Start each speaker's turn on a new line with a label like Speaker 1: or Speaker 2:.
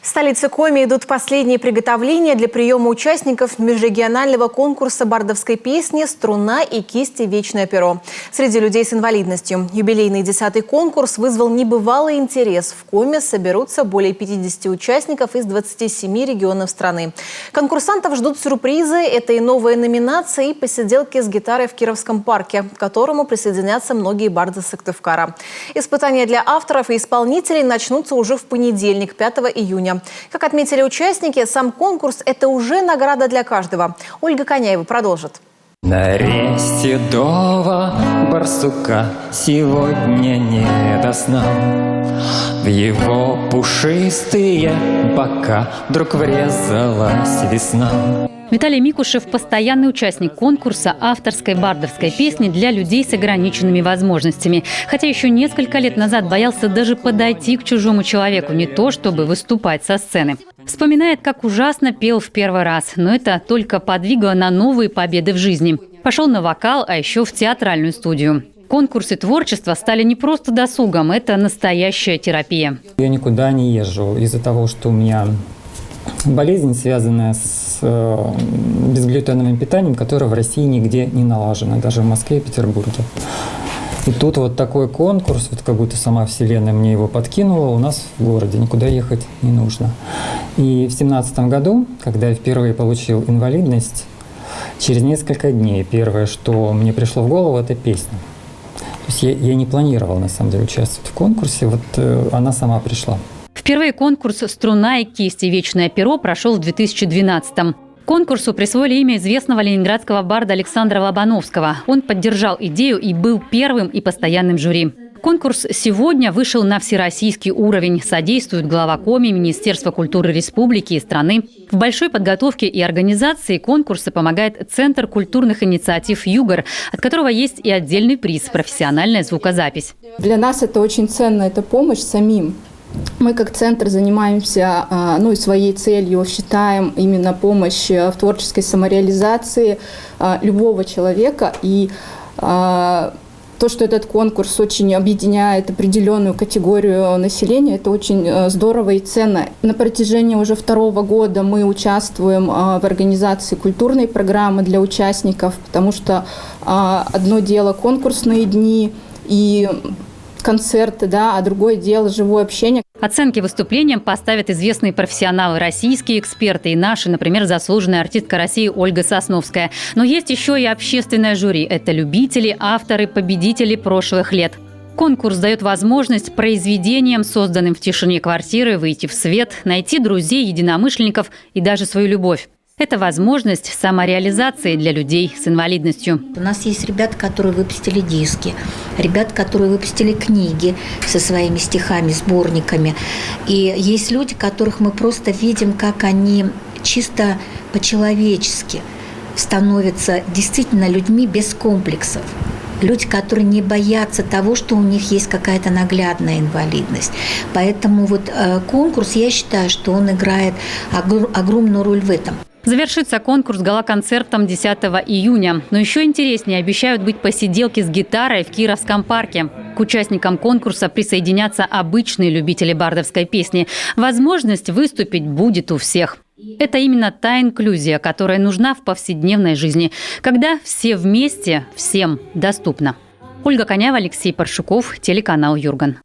Speaker 1: В столице Коми идут последние приготовления для приема участников межрегионального конкурса бардовской песни «Струна и кисти. Вечное перо» среди людей с инвалидностью. Юбилейный 10-й конкурс вызвал небывалый интерес. В Коми соберутся более 50 участников из 27 регионов страны. Конкурсантов ждут сюрпризы. Это и новая номинация, и посиделки с гитарой в Кировском парке, к которому присоединятся многие барды Сыктывкара. Испытания для авторов и исполнителей начнутся уже в понедельник, 5 июня. Как отметили участники, сам конкурс – это уже награда для каждого. Ольга Коняева продолжит.
Speaker 2: На седого барсука сегодня не до сна. В его пушистые бока вдруг врезалась весна.
Speaker 3: Виталий Микушев – постоянный участник конкурса авторской бардовской песни для людей с ограниченными возможностями. Хотя еще несколько лет назад боялся даже подойти к чужому человеку, не то чтобы выступать со сцены. Вспоминает, как ужасно пел в первый раз, но это только подвигло на новые победы в жизни. Пошел на вокал, а еще в театральную студию. Конкурсы творчества стали не просто досугом, это настоящая терапия.
Speaker 4: Я никуда не езжу из-за того, что у меня болезнь, связанная с безглютеновым питанием, которое в России нигде не налажено, даже в Москве и Петербурге. И тут вот такой конкурс, вот как будто сама Вселенная мне его подкинула, у нас в городе никуда ехать не нужно. И в 2017 году, когда я впервые получил инвалидность, через несколько дней первое, что мне пришло в голову, это песня. То есть я не планировал, на самом деле, участвовать в конкурсе, вот она сама пришла.
Speaker 3: Впервые конкурс «Струна и кисти. Вечное перо» прошел в 2012-м. Конкурсу присвоили имя известного ленинградского барда Александра Лобановского. Он поддержал идею и был первым и постоянным жюри. Конкурс сегодня вышел на всероссийский уровень. Содействует глава Коми, Министерство культуры республики и страны. В большой подготовке и организации конкурса помогает Центр культурных инициатив «Югор», от которого есть и отдельный приз – профессиональная звукозапись.
Speaker 5: Для нас это очень ценно, это помощь самим. Мы как центр занимаемся, и своей целью считаем именно помощь в творческой самореализации любого человека. И то, что этот конкурс очень объединяет определенную категорию населения, это очень здорово и ценно. На протяжении уже 2-го года мы участвуем в организации культурной программы для участников, потому что одно дело конкурсные дни и концерты, а другое дело живое общение.
Speaker 3: Оценки выступлениям поставят известные профессионалы, российские эксперты и наши, например, заслуженная артистка России Ольга Сосновская. Но есть еще и общественное жюри. Это любители, авторы, победители прошлых лет. Конкурс дает возможность произведениям, созданным в тишине квартиры, выйти в свет, найти друзей, единомышленников и даже свою любовь. Это возможность самореализации для людей с инвалидностью.
Speaker 6: У нас есть ребята, которые выпустили диски, ребята, которые выпустили книги со своими стихами, сборниками. И есть люди, которых мы просто видим, как они чисто по-человечески становятся действительно людьми без комплексов. Люди, которые не боятся того, что у них есть какая-то наглядная инвалидность. Поэтому конкурс, я считаю, что он играет огромную роль в этом.
Speaker 3: Завершится конкурс гала-концертом 10 июня. Но еще интереснее обещают быть посиделки с гитарой в Кировском парке. К участникам конкурса присоединятся обычные любители бардовской песни. Возможность выступить будет у всех. Это именно та инклюзия, которая нужна в повседневной жизни, когда все вместе всем доступно. Ольга Коняева, Алексей Паршуков, телеканал «Юрган».